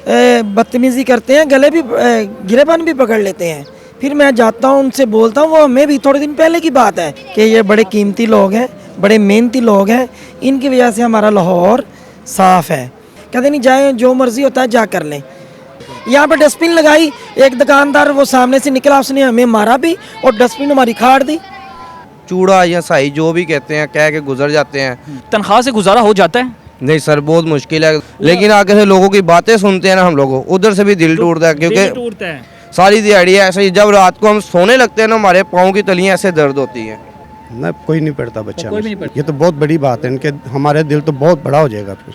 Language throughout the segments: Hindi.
बदतमीज़ी करते हैं, गले भी गिरेबान भी पकड़ लेते हैं। फिर मैं जाता हूँ, उनसे बोलता हूँ, वो हमें भी थोड़े दिन पहले की बात है कि ये बड़े कीमती लोग हैं, बड़े मेहनती लोग हैं, इनकी वजह से हमारा लाहौर साफ़ है। कहते नहीं जाए जो मर्ज़ी होता है जा कर लें। यहाँ पे डस्टबिन लगाई, एक दुकानदार वो सामने से निकला, उसने हमें मारा भी और डस्टबिन हमारी खाड़ दी। चूड़ा या साई जो भी कहते हैं कह के गुजर जाते हैं। तनख्वाह से गुजारा हो जाता है? नहीं सर, बहुत मुश्किल है। लेकिन आगे से लोगों की बातें सुनते हैं ना हम लोगों, उधर से भी दिल टूटता है, क्योंकि टूटता है। सारी दिहाड़ी ऐसे ही जब रात को हम सोने लगते हैं ना, हमारे पाँव की तलियाँ ऐसे दर्द होती हैं। ना कोई नहीं पढ़ता बच्चा, कोई भी नहीं पढ़ता। ये तो बहुत बड़ी बात है, इनके हमारे दिल तो बहुत बड़ा हो जाएगा फिर।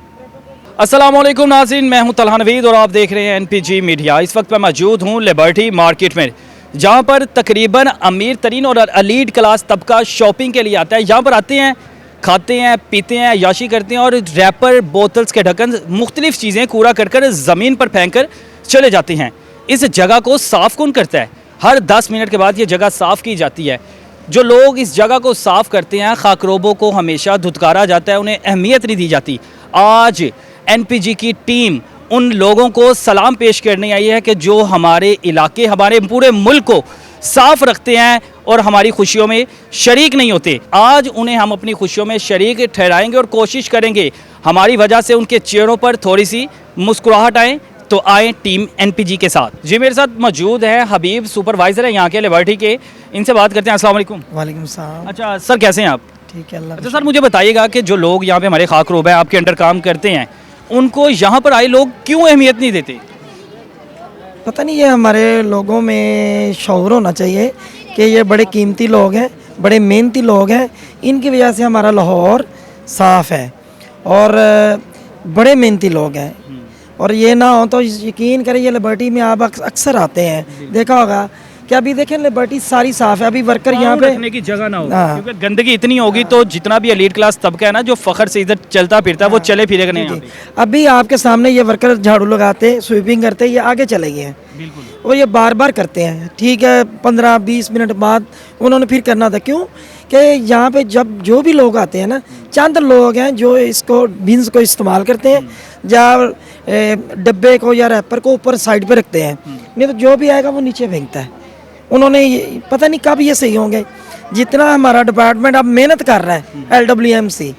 अस्सलाम वालेकुम नाज़रीन, मैं हूं तलहा नवीद और आप देख रहे हैं NPG मीडिया। इस वक्त मैं मौजूद हूं लिबर्टी मार्केट में, जहां पर तकरीबन अमीर तरीन और एलीट क्लास तबका शॉपिंग के लिए आता है। यहाँ पर आते हैं, खाते हैं, पीते हैं, याशी करते हैं और रैपर, बोतल्स के ढक्कन, मुख्तलिफ चीज़ें कूड़ा कर ज़मीन पर फेंक कर चले जाते हैं। इस जगह को साफ़ कौन करता है? हर 10 मिनट के बाद ये जगह साफ़ की जाती है। जो लोग इस जगह को साफ़ करते हैं, खाकरोबों को हमेशा धुतकारा जाता है, उन्हें अहमियत नहीं दी जाती। आज NPG की टीम उन लोगों को सलाम पेश करने आई है कि जो हमारे इलाके, हमारे पूरे मुल्क को साफ़ रखते हैं और हमारी खुशियों में शरीक नहीं होते। आज उन्हें हम अपनी खुशियों में शरीक ठहराएंगे और कोशिश करेंगे हमारी वजह से उनके चेहरों पर थोड़ी सी मुस्कुराहट आए। तो आए टीम NPG के साथ। जी मेरे साथ मौजूद है हबीब, सुपरवाइज़र है यहाँ के लिबर्टी के। इनसे बात करते हैं। अस्सलाम वालेकुम। वालेकुम सलाम। अच्छा सर, कैसे हैं आप? ठीक है, अल्लाह अच्छा सर, मुझे बताइएगा कि जो लोग यहाँ पे हमारे खाकरोब हैं, आपके अंडर काम करते हैं, उनको यहाँ पर आए लोग क्यों अहमियत नहीं देते? पता नहीं, ये हमारे लोगों में शऊर होना चाहिए कि ये बड़े कीमती लोग हैं, बड़े मेहनती लोग हैं, इनकी वजह से हमारा लाहौर साफ़ है और बड़े मेहनती लोग हैं। और ये ना हो तो यकीन करें, ये लिबर्टी में आप अक्सर आते हैं, देखा होगा कि अभी देखें लिबर्टी सारी साफ़ है। अभी वर्कर यहाँ पे रखने की जगह ना हो, हाँ। क्योंकि गंदगी इतनी होगी तो जितना भी एलीट क्लास तबका है ना, जो फ़ख्र से इधर चलता फिरता है, वो चले फिरेगा नहीं। अभी आपके सामने ये वर्कर झाड़ू लगाते, स्वीपिंग करते, ये आगे चले गए हैं। बिल्कुल। और ये बार बार करते हैं, ठीक है, 15-20 मिनट बाद उन्होंने फिर करना था। क्यों कि यहाँ पे जब जो भी लोग आते हैं ना, चंद लोग हैं जो इसको बिन्स को इस्तेमाल करते हैं, या डब्बे को या रैपर को ऊपर साइड पे रखते हैं, नहीं तो जो भी आएगा वो नीचे फेंकता है। उन्होंने पता नहीं कब ये सही होंगे। जितना हमारा डिपार्टमेंट अब मेहनत कर रहा है, LWMC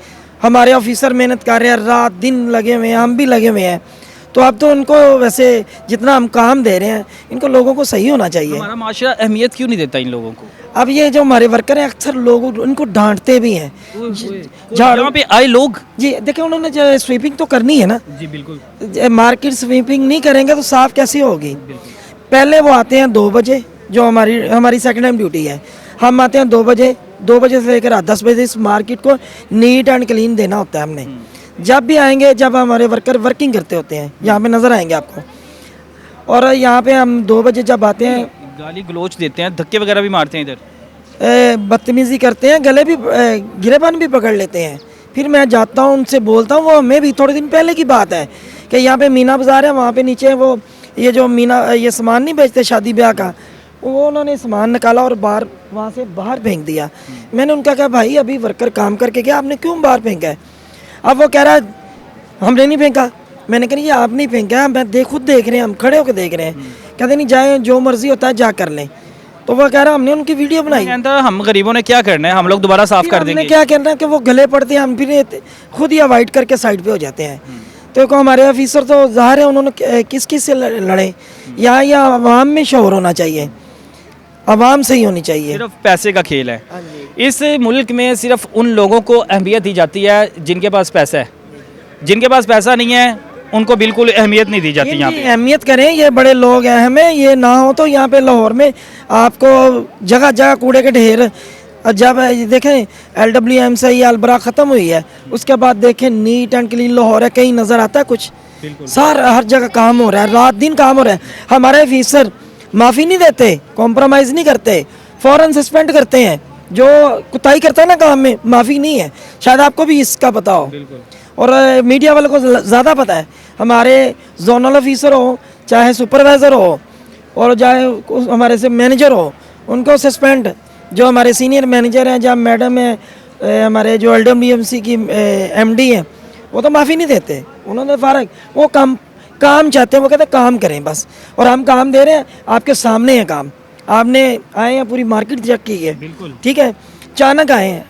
हमारे ऑफिसर मेहनत कर रहे हैं, रात दिन लगे हुए हैं, हम भी लगे हुए हैं, तो अब तो उनको वैसे जितना हम काम दे रहे हैं, इनको लोगों को सही होना चाहिए। हमारा माशरा अहमियत क्यों नहीं देता इन लोगों को? अब ये जो हमारे वर्कर हैं, अक्सर लोग उनको डांटते भी हैं। यहाँ पे आए लोग, जी देखिए, उन्होंने जो स्वीपिंग तो करनी है ना। जी बिल्कुल। मार्केट स्वीपिंग नहीं करेंगे तो साफ कैसे होगी? पहले वो आते हैं 2 बजे, जो हमारी सेकंड टाइम ड्यूटी है। हम आते हैं 2 बजे, 2 बजे से लेकर 10 बजे इस मार्केट को नीट एंड क्लीन देना होता है हमने। जब भी आएंगे, जब हमारे वर्कर वर्किंग करते होते हैं, यहाँ पे नज़र आएंगे आपको। और यहाँ पे हम 2 बजे जब आते हैं, गाली गलोच देते हैं, धक्के वगैरह भी मारते हैं, इधर बदतमीज़ी करते हैं, गले भी गिरेबान भी पकड़ लेते हैं। फिर मैं जाता हूँ, उनसे बोलता हूँ, वो हमें भी थोड़े दिन पहले की बात है कि यहाँ पे मीना बाज़ार है, वहाँ पे नीचे वो ये जो ये सामान नहीं बेचते शादी ब्याह का, वो उन्होंने सामान निकाला और बाहर वहाँ से बाहर फेंक दिया। मैंने उनका कहा, भाई अभी वर्कर काम करके गया, आपने क्यों बाहर फेंका है? अब वो कह रहा है हमने नहीं फेंका। मैंने कहा ये आप नहीं फेंका, मैं खुद देख रहे हैं, हम खड़े होकर देख रहे हैं। कहते नहीं जाए जो मर्जी होता है जा कर लें। तो वो कह रहा हमने उनकी वीडियो बनाई। हम गरीबों ने क्या करना है, हम लोग दोबारा साफ कर देंगे। क्या करना है कि वो गले पड़ते हैं, हम फिर खुद ही अवॉइड करके साइड पे हो जाते हैं। तो को हमारे ऑफिसर तो ज़ाहिर है उन्होंने किस किस से लड़े। यहाँ या आवाम में शोर होना चाहिए, आवाम सही होनी चाहिए। सिर्फ पैसे का खेल है। इस मुल्क में सिर्फ उन लोगों को अहमियत दी जाती है जिनके पास पैसा है। जिनके पास पैसा नहीं है उनको बिल्कुल अहमियत नहीं दी जाती। यहाँ पे अहमियत करें, ये बड़े लोग हैं, हमें ये ना हो तो यहाँ पे लाहौर में आपको जगह जगह कूड़े के ढेर। जब देखें LWM से ये अलबरा ख़त्म हुई है, उसके बाद देखें नीट एंड क्लीन लाहौर है, कहीं नज़र आता है कुछ? सारा हर जगह काम हो रहा है, रात दिन काम हो रहा है। हमारे ऑफिसर माफ़ी नहीं देते, कॉम्प्रोमाइज़ नहीं करते, फ़ौरन सस्पेंड करते हैं। जो कुताही करता है ना काम में, माफ़ी नहीं है। शायद आपको भी इसका पता हो, और मीडिया वालों को ज़्यादा पता है। हमारे जोनल ऑफिसर हो, चाहे सुपरवाइज़र हो, और चाहे हमारे से मैनेजर हो, उनको सस्पेंड। जो हमारे सीनियर मैनेजर हैं, जब मैडम है, हमारे जो LWMC की MD हैं, वो तो माफ़ी नहीं देते। उन्होंने फ़र्क वो काम चाहते हैं, वो कहते हैं काम करें बस, और हम काम दे रहे हैं, आपके सामने है काम। आपने आए हैं, पूरी मार्केट चेक की है, बिल्कुल। ठीक है, अचानक आए हैं,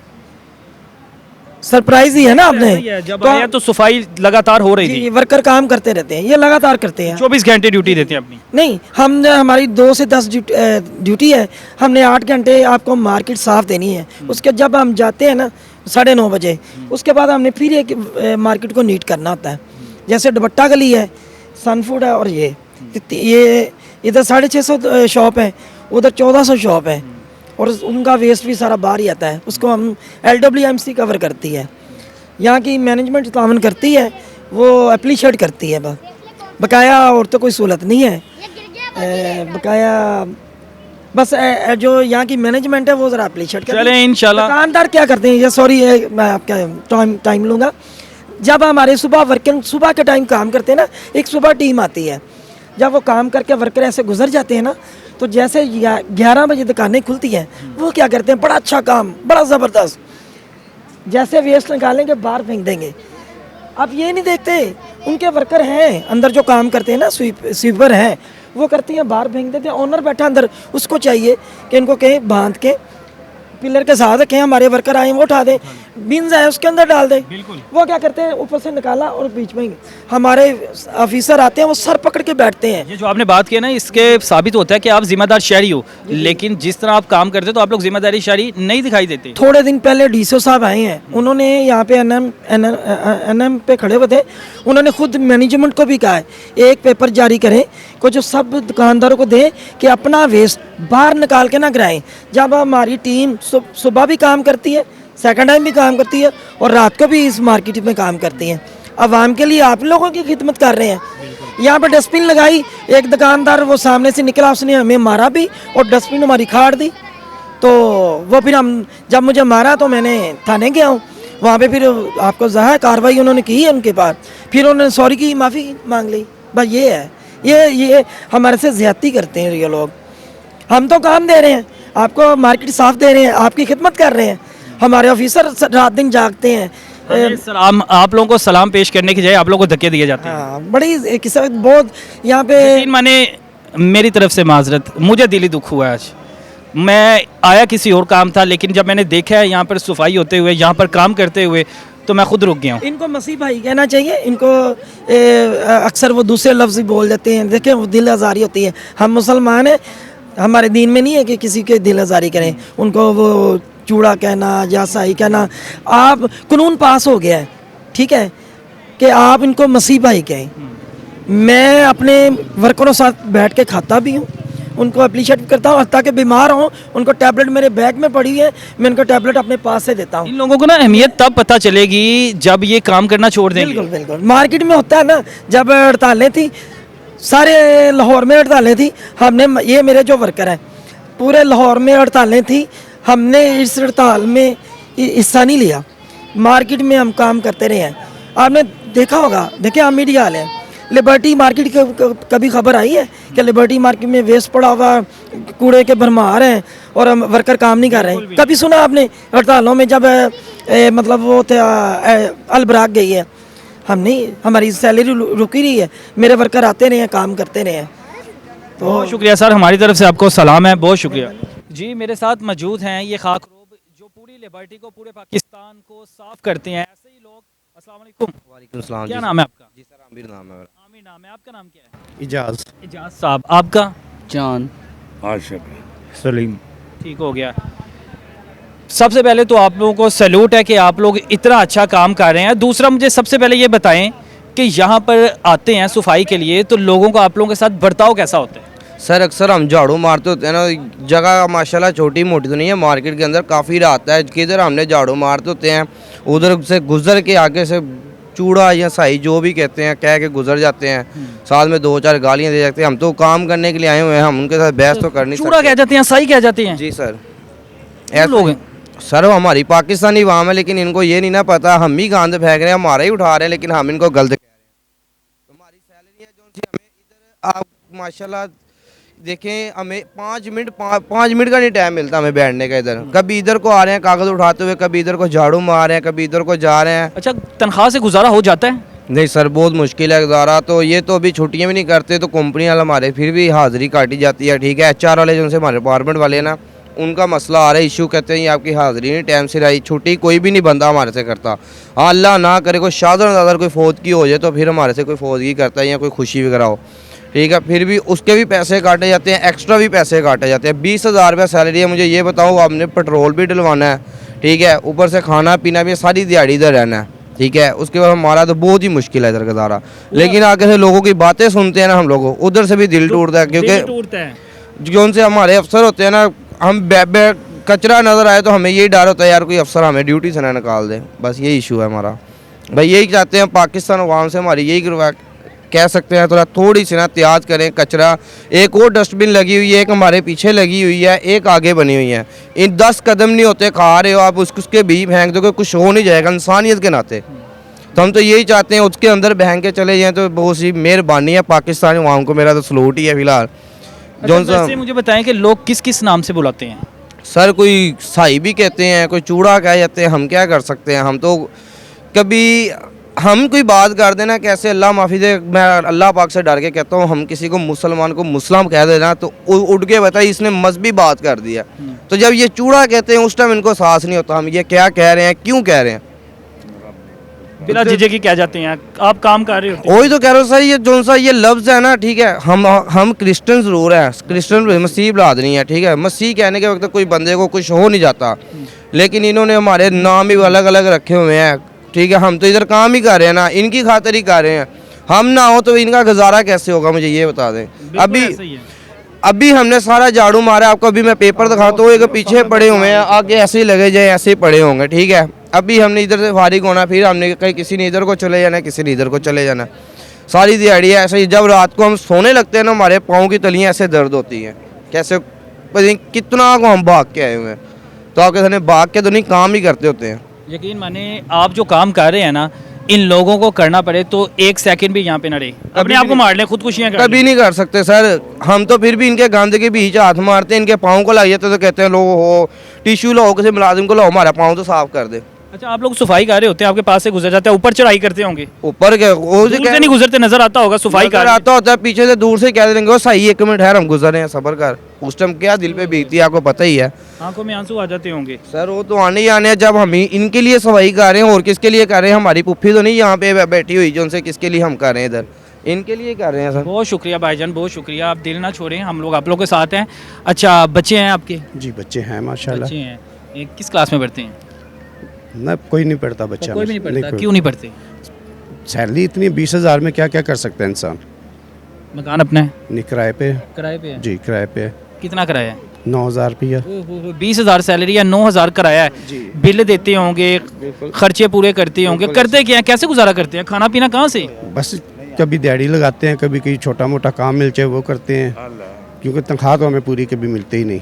सरप्राइज ही है ना आपने। जब आया तो सफाई लगातार हो रही थी, जी, वर्कर काम करते रहते हैं, ये लगातार करते हैं। 24 घंटे ड्यूटी देते हैं अपनी। नहीं, हम हमारी 2 से 10 ड्यूटी है, हमने 8 घंटे आपको मार्केट साफ देनी है। उसके जब हम जाते हैं ना 9:30 बजे, उसके बाद हमने फिर एक मार्केट को नीट करना होता है। जैसे दुपट्टा गली है, सन फूड है, और ये इधर 650 शॉप है, उधर 1400 शॉप है, और उनका वेस्ट भी सारा बाहर ही आता है। उसको हम LWMC कवर करती है, यहाँ की मैनेजमेंट तावन करती है, वो एप्लीशिएट करती है। बकाया और तो कोई सहूलत नहीं है, बकाया बस जो यहाँ की मैनेजमेंट है वो ज़रा एप्लीशिएट करती है। चलें इंशाल्लाह। दुकानदार क्या करते हैं, ये सॉरी मैं आपका टाइम लूँगा। जब हमारे सुबह के टाइम काम करते हैं ना, एक सुबह टीम आती है, जब वो काम करके वर्कर ऐसे गुजर जाते हैं ना, तो जैसे 11 बजे दुकानें खुलती हैं, वो क्या करते हैं, बड़ा अच्छा काम, बड़ा ज़बरदस्त, जैसे वेस्ट निकालेंगे बाहर फेंक देंगे। अब ये नहीं देखते उनके वर्कर हैं अंदर जो काम करते हैं ना, स्वीपर हैं, वो करती हैं बाहर फेंक देते हैं। ओनर बैठा अंदर, उसको चाहिए कि इनको कहीं बांध के पिलर के साथ रखें, हमारे वर्कर आए वो उठा दें, बीन्स आए उसके अंदर डाल दें। वो क्या करते हैं, ऊपर से निकाला और बीच में हमारे ऑफिसर आते हैं, वो सर पकड़ के बैठते हैं। ये जो आपने बात की है ना, इसके साबित होता है कि आप जिम्मेदार शहरी हो, लेकिन जिस तरह आप काम करते हो तो आप लोग जिम्मेदारी शहरी नहीं दिखाई देते। थोड़े दिन पहले DCO साहब आए हैं, उन्होंने यहाँ पे NM पे खड़े हुए थे, उन्होंने खुद मैनेजमेंट को भी कहा है एक पेपर जारी करें को जो सब दुकानदारों को दें कि अपना वेस्ट बाहर निकाल के ना गिराएं। जब हमारी टीम सुबह भी काम करती है, सेकंड टाइम भी काम करती है, और रात को भी इस मार्केट में काम करती है, आवाम के लिए आप लोगों की खिदमत कर रहे हैं। यहाँ पर डस्टबिन लगाई, एक दुकानदार वो सामने से निकला, उसने हमें मारा भी और डस्टबिन हमारी खाड़ दी। तो वो फिर जब मुझे मारा तो मैंने थाने गया हूँ, वहाँ पे फिर आपको ज़ाहिर कार्रवाई उन्होंने की है उनके पास, फिर उन्होंने सॉरी की माफ़ी मांग ली। बस ये है, ये हमारे से ज़्यादती करते हैं ये लोग। हम तो काम दे रहे हैं, आपको मार्केट साफ दे रहे हैं, आपकी खिदमत कर रहे हैं, हमारे ऑफिसर रात दिन जागते हैं। सलाम, आप लोगों को सलाम पेश करने की बजाय आप लोगों को धक्के दिए जाते हैं। हाँ, बड़ी किस्सा बहुत यहाँ पे। लेकिन मैंने मेरी तरफ से माजरत, मुझे दिली दुख हुआ है आज। मैं आया किसी और काम था, लेकिन जब मैंने देखा है यहाँ पर सफाई होते हुए, यहाँ पर काम करते हुए, तो मैं खुद रुक गया हूँ। इनको मसीह भाई कहना चाहिए, इनको अक्सर वो दूसरे लफ्ज़ ही बोल देते हैं। देखें, वो दिल आज़ारी होती है, हम मुसलमान हैं, हमारे दीन में नहीं है कि किसी के दिल आज़ारी करें, उनको वो चूड़ा कहना या साई कहना। आप कानून पास हो गया है, ठीक है, कि आप इनको मसीह भाई कहें। मैं अपने वर्करों साथ बैठ के खाता भी हूँ, उनको अप्रिशिएट करता हूँ, ताकि बीमार हों उनको टैबलेट मेरे बैग में पड़ी है, मैं उनको टैबलेट अपने पास से देता हूँ। इन लोगों को ना अहमियत तब पता चलेगी जब ये काम करना छोड़ देंगे। बिल्कुल बिल्कुल, मार्केट में होता है ना, जब हड़तालें थी, सारे लाहौर में हड़तालें थी, हमने, ये मेरे जो वर्कर हैं, पूरे लाहौर में हड़तालें थी, हमने इस हड़ताल में हिस्सा नहीं लिया, मार्केट में हम काम करते रहे हैं। आपने देखा होगा, देखिए हम मीडिया वाले हैं, लिबर्टी मार्केट की कभी खबर आई है कि लिबर्टी मार्केट में वेस्ट पड़ा हुआ, कूड़े के भरमार हैं और हम वर्कर काम नहीं कर रहे हैं? कभी सुना आपने हड़तालों में जब मतलब वो थे अलबराक गई है, हम नहीं, हमारी सैलरी रुकी रही है, मेरे वर्कर आते रहे हैं, काम करते रहे हैं। तो बहुत शुक्रिया सर, हमारी तरफ से आपको सलाम है, बहुत शुक्रिया जी। मेरे साथ मौजूद हैं ये खाकरोब जो पूरी लिबर्टी को, पूरे पाकिस्तान को साफ करते हैं। ऐसे ही लोग। अस्सलाम वालेकुम। वालेकुम सलाम। क्या नाम है आपका? जी सर, आमिर नाम है मेरा। आमिर नाम है, आपका नाम क्या है? इजाज़ इजाज साहब, आपका? जान आशिक सलीम। ठीक हो गया। सबसे पहले तो आप लोगों को सैल्यूट है कि आप लोग इतना अच्छा काम कर रहे हैं। दूसरा, मुझे सबसे पहले ये बताएं कि यहाँ पर आते हैं सफाई के लिए, तो लोगों का आप लोगों के साथ बर्ताव कैसा होता है? सर अक्सर हम झाड़ू मारते होते हैं ना, जगह माशाल्लाह छोटी मोटी तो नहीं है, मार्केट के अंदर काफ़ी रहता है, किधर हमने झाड़ू मारते होते हैं, उधर से गुजर के आगे से चूड़ा या साई जो भी कहते हैं कह के गुजर जाते हैं, साथ में 2-4 गालियाँ दे जाते हैं। हम तो काम करने के लिए आए हुए हैं, हम उनके साथ बहस तो कर नहीं चूड़ा कह जाते हैं, साई कह जाते हैं? जी सर, ऐसे लोग हैं। सर वो हमारी पाकिस्तानी वाम है, लेकिन इनको ये नहीं ना पता, हम ही गांद फेंक रहे हैं, हमारा ही उठा रहे हैं, लेकिन हम इनको गलत कह रहे हैं। हमारी सैलरी है जो सी, हमें इधर आप माशाल्लाह देखें, हमें 5 मिनट का नहीं टाइम मिलता हमें बैठने का। इधर कभी इधर को आ रहे हैं कागज़ उठाते हुए, कभी इधर को झाड़ू मार रहे हैं, कभी इधर को जा रहे हैं। अच्छा, तनख्वाह से गुजारा हो जाता है? नहीं सर, बहुत मुश्किल है गुजारा। तो ये तो अभी छुट्टियां भी नहीं करते तो कंपनी वाले हमारे फिर भी हाज़िरी काटी जाती है, ठीक है। HR वाले जो उनसे हमारे डिपार्टमेंट वाले हैं ना, उनका मसला आ रहा है, इशू कहते हैं ये आपकी हाज़िरी नहीं टाइम से आई, छुट्टी कोई भी नहीं बंदा हमारे से करता। हाँ, अल्लाह ना करे कोई शादर कोई फौत की हो जाए तो फिर हमारे से कोई फौतगी करता है या कोई खुशी वगैरह हो, ठीक है, फिर भी उसके भी पैसे काटे जाते हैं, एक्स्ट्रा भी पैसे काटे जाते हैं। 20,000 रुपये सैलरी है। मुझे ये बताओ, आपने पेट्रोल भी डलवाना है, ठीक है, ऊपर से खाना पीना भी, सारी दिहाड़ी इधर रहना है, ठीक है। उसके बाद हमारा तो बहुत ही मुश्किल है इधर गुजारा। लेकिन आगे से लोगों की बातें सुनते हैं ना हम लोगों, उधर से भी दिल टूटता है, क्योंकि टूटता है। जो उनसे हमारे अफसर होते हैं ना, हम कचरा नज़र आए तो हमें यही डर होता है यार कोई अफसर हमें ड्यूटी से ना निकाल दे। बस यही इशू है हमारा। भाई यही चाहते हैं पाकिस्तान अवाम से, हमारी यही कह सकते हैं थोड़ी सी ना एहतियात करें। कचरा, एक और डस्टबिन लगी हुई है, एक हमारे पीछे लगी हुई है, एक आगे बनी हुई है। इन 10 कदम नहीं होते, खा रहे हो आप, उसके बीच फेंक दोगे, कुछ हो नहीं जाएगा इंसानियत के नाते। तो हम तो यही चाहते हैं उसके अंदर बहन के चले जाएँ तो बहुत सी मेहरबानी है पाकिस्तानी अवाम को। मेरा तो सलूट ही है फिलहाल। वैसे मुझे बताएं कि लोग किस किस नाम से बुलाते हैं? सर कोई साई भी कहते हैं, कोई चूड़ा कह जाते हैं, हम क्या कर सकते हैं। हम तो कभी हम कोई बात कर देना कैसे, अल्लाह माफ़ी दे, मैं अल्लाह पाक से डर के कहता हूँ, हम किसी को मुसलमान को मुस्लिम कह देना तो उठ के बताइए इसने मजहबी बात कर दिया। तो जब ये चूड़ा कहते हैं उस टाइम इनको एहसास नहीं होता हम ये क्या कह रहे हैं, क्यों कह रहे हैं। बिना झिझक की कह जाते हैं, आप काम कर रहे हो। वही तो कह रहा हूँ सर, ये जो सा ये लफ्ज़ है ना, ठीक है, हम क्रिश्चियन ज़रूर हैं, क्रिश्चियन मसीह औलाद नहीं है, ठीक है। मसीह कहने के वक्त कोई बंदे को कुछ हो नहीं जाता, लेकिन इन्होंने हमारे नाम भी अलग अलग रखे हुए हैं, ठीक है। हम तो इधर काम ही कर रहे हैं ना, इनकी खातिर ही कर रहे हैं। हम ना हो तो इनका गुजारा कैसे होगा, मुझे ये बता दें। अभी हमने सारा झाड़ू मारा, आपको अभी मैं पेपर दिखाता हूँ, एक पीछे पड़े हुए हैं, आगे ऐसे ही लगे जाए ऐसे ही पड़े होंगे, ठीक है। अभी हमने इधर से फारिग होना, फिर हमने कहीं किसी ने इधर को चले जाना, किसी ने इधर को चले जाना, सारी दिहाड़ी है ऐसे ही। जब रात को हम सोने लगते हैं ना, हमारे पाँव की तलियाँ ऐसे दर्द होती हैं, कैसे कितना को हम भाग के आए हुए हैं। तो आपके सामने भाग के तो नहीं, काम ही करते होते हैं। यकीन माने आप जो काम कर रहे हैं ना, इन लोगों को करना पड़े तो एक सेकंड भी यहाँ पे ना रहे, अपने आप को मार लें, खुदकुशियाँ कर कभी नहीं कर सकते सर। हम तो फिर भी इनके गंद के बीच हाथ मारते हैं, इनके पाँव को लग जाते तो कहते हैं लोग हो टिश्यू लो, किसी मुलाजिम को लो, हमारा पाँव तो साफ कर दे। अच्छा, आप लोग सफाई कर रहे होते हैं, आपके पास से गुजर जाते हैं, ऊपर चढ़ाई करते होंगे, ऊपर के वो दूर से नहीं गुजरते, नजर आता होगा सफाई कर आता होता है, पीछे से दूर से कह देंगे वो सही 1 मिनट है, हम गुजर रहे हैं, सबर कर। उस टाइम क्या दिल पे बीतती है आपको पता ही है। आंखों में आंसू आ जाते होंगे। सर वो तो आने ही आने हैं, जब हम इनके लिए सफाई कर रहे हैं, और किसके लिए कर रहे हैं। हमारी पुप्पी तो नहीं यहाँ पे बैठी हुई जो उनसे किसके लिए हम कर रहे हैं, इधर इनके लिए कर रहे हैं सर। बहुत शुक्रिया भाईजान, बहुत शुक्रिया, आप दिल ना छोड़ें, हम लोग आप लोग के साथ हैं। अच्छा, बच्चे हैं आपके? जी बच्चे हैं माशाल्लाह। बच्चे हैं, किस क्लास में पढ़ते हैं? ना कोई नहीं पढ़ता बच्चा। कोई भी नहीं पढ़ता, कोई। क्यों नहीं पढ़ते? सैलरी इतनी 20,000 में क्या क्या कर सकता है इंसान। मकान अपना है? नहीं किराए पे। किराए पे है? जी किराए पे। कितना किराया है? 9,000 रुपया। 20,000 सैलरी या 9,000 किराया है, बिल देते होंगे, खर्चे पूरे करते होंगे, करते क्या है, कैसे गुजारा करते हैं, खाना पीना कहाँ से? बस कभी दिहाड़ी लगाते हैं, कभी कहीं छोटा मोटा काम मिल जाए वो करते हैं, क्योंकि तनख्वाह तो हमें पूरी कभी मिलती ही नहीं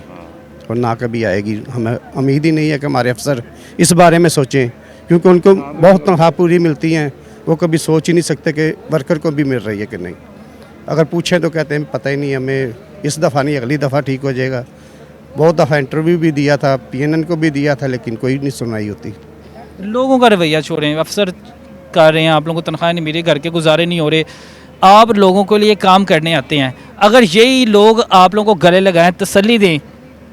और ना कभी आएगी। हमें उम्मीद ही नहीं है कि हमारे अफसर इस बारे में सोचें, क्योंकि उनको बहुत तनख्वाह पूरी मिलती हैं, वो कभी सोच ही नहीं सकते कि वर्कर को भी मिल रही है कि नहीं। अगर पूछें तो कहते हैं पता ही नहीं, हमें इस दफ़ा नहीं अगली दफ़ा ठीक हो जाएगा। बहुत दफ़ा इंटरव्यू भी दिया था, PNN को भी दिया था, लेकिन कोई नहीं सुनाई होती। लोगों का रवैया छोड़ें, अफसर कर रहे हैं, आप लोगों को तनख्वाह नहीं मिल रही, घर के गुजारे नहीं हो रहे, आप लोगों के लिए काम करने आते हैं। अगर यही लोग आप लोगों को गले लगाएं, तसल्ली दें,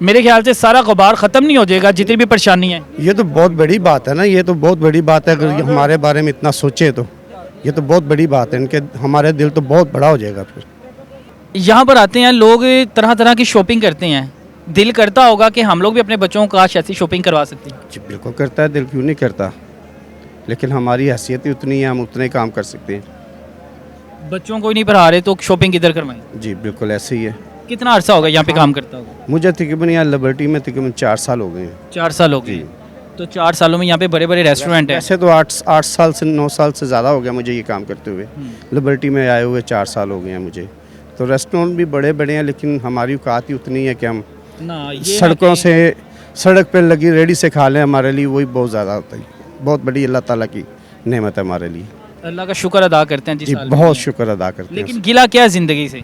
मेरे ख्याल से सारा गुबार ख़त्म नहीं हो जाएगा, जितनी भी परेशानी है। ये तो बहुत बड़ी बात है ना, ये तो बहुत बड़ी बात है। अगर ये हमारे बारे में इतना सोचे तो ये तो बहुत बड़ी बात है, इनके हमारे दिल तो बहुत बड़ा हो जाएगा। फिर यहाँ पर आते हैं लोग, तरह तरह की शॉपिंग करते हैं, दिल करता होगा कि हम लोग भी अपने बच्चों को काश ऐसी शॉपिंग करवा सकते हैं। जी बिल्कुल करता है, दिल क्यों नहीं करता, लेकिन हमारी हैसियत ही उतनी है, हम उतने ही काम कर सकते हैं। बच्चों को ही नहीं पढ़ा रहे तो शॉपिंग किधर करवाएं? जी बिल्कुल ऐसे ही है। कितना अर्सा होगा यहाँ पे काम करता होगा? मुझे तकरीबन यहाँ लिबर्टी में तकरीबन 4 साल हो गए हैं। 4 साल हो गए। तो 4 सालों में यहाँ पे बड़े बड़े रेस्टोरेंट हैं। ऐसे तो 8 साल से 9 साल से ज़्यादा हो गया मुझे ये काम करते हुए। लिबर्टी में आए हुए 4 साल हो गए हैं मुझे। तो रेस्टोरेंट भी बड़े बड़े हैं, लेकिन हमारी औकात ही उतनी है कि हम ना ये सड़कों से सड़क पर लगी रेडी से खा लें, हमारे लिए वही बहुत ज़्यादा होता है। बहुत बड़ी अल्लाह ताला की नेमत है हमारे लिए। अल्लाह का शुक्र अदा करते हैं जी बहुत शुक्र अदा करते हैं। लेकिन गिला क्या है ज़िंदगी से?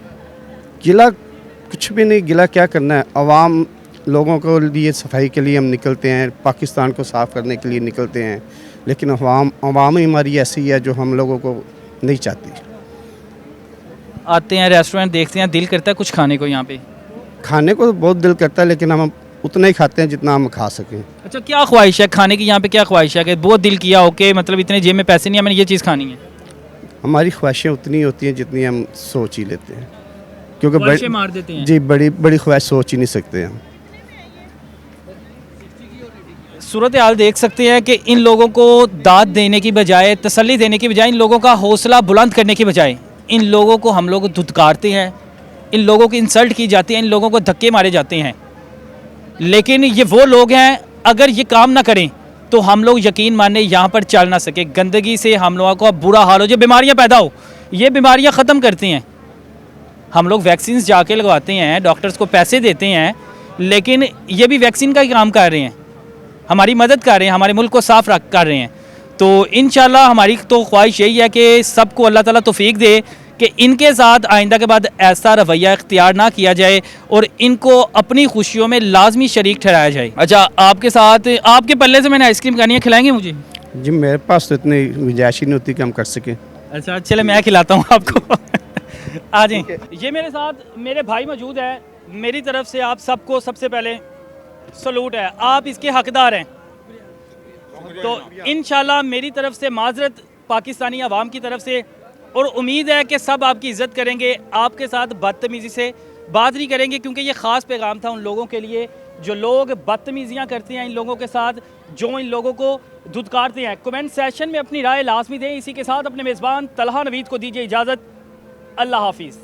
गिला कुछ भी नहीं, गिला क्या करना है। अवाम लोगों को लिए सफाई के लिए हम निकलते हैं, पाकिस्तान को साफ़ करने के लिए निकलते हैं, लेकिन अवाम ही हमारी ऐसी है जो हम लोगों को नहीं चाहती। आते हैं रेस्टोरेंट, देखते हैं, दिल करता है कुछ खाने को यहाँ पे। खाने को बहुत दिल करता है, लेकिन हम उतना ही खाते हैं जितना हम खा सकें। अच्छा, क्या ख्वाहिश है खाने की यहाँ पे? क्या ख्वाहिश है कि बहुत दिल किया ओके, मतलब इतने जेब में पैसे नहीं है, मैंने ये चीज़ खानी है? हमारी ख्वाहिशें उतनी होती हैं जितनी हम सोच ही लेते हैं, क्योंकि ख्वाहिशें मार देते हैं। जी बड़ी बड़ी ख्वाहिश सोच ही नहीं सकते हम। सूरत हाल देख सकते हैं कि इन लोगों को दाद देने की बजाय, तसल्ली देने की बजाय, इन लोगों का हौसला बुलंद करने की बजाय इन लोगों को हम लोग धुतकारते हैं, इन लोगों की इंसल्ट की जाती है, इन लोगों को धक्के मारे जाते हैं। लेकिन ये वो लोग हैं, अगर ये काम ना करें तो हम लोग यकीन माने यहाँ पर चल ना सके। गंदगी से हम लोगों का बुरा हाल हो, जो बीमारियाँ पैदा हो, ये बीमारियाँ ख़त्म करती हैं। हम लोग वैक्सीन जाके लगवाते हैं, डॉक्टर्स को पैसे देते हैं, लेकिन ये भी वैक्सीन का ही काम कर रहे हैं, हमारी मदद कर रहे हैं, हमारे मुल्क को साफ़ रख कर रहे हैं। तो इंशाल्लाह हमारी तो ख्वाहिश यही है कि सबको अल्लाह ताला तौफीक दे कि इनके साथ आइंदा के बाद ऐसा रवैया इख्तियार ना किया जाए और इनको अपनी खुशियों में लाजमी शरीक ठहराया जाए। अच्छा, आपके साथ, आपके पल्ले से मैंने आइसक्रीम खानी है, खिलाएंगे मुझे? जी मेरे पास तो इतनी गुंजाइश ही नहीं होती कि हम कर सकें। अच्छा चले, मैं खिलाता हूँ आपको। आ जाएं। ये मेरे साथ मेरे भाई मौजूद है। मेरी तरफ से आप सबको सबसे पहले सलूट है, आप इसके हकदार हैं। तो इंशाल्लाह मेरी तरफ से माजरत पाकिस्तानी अवाम की तरफ से, और उम्मीद है कि सब आपकी इज़्ज़त करेंगे, आपके साथ बदतमीज़ी से बात नहीं करेंगे, क्योंकि ये ख़ास पैगाम था उन लोगों के लिए जो लोग बदतमीज़ियाँ करते हैं इन लोगों के साथ, जो इन लोगों को धुतकारते हैं। कमेंट सेशन में अपनी राय लाजमी दें। इसी के साथ अपने मेज़बान तलहा नवीद को दीजिए इजाज़त। अल्लाह हाफिज़।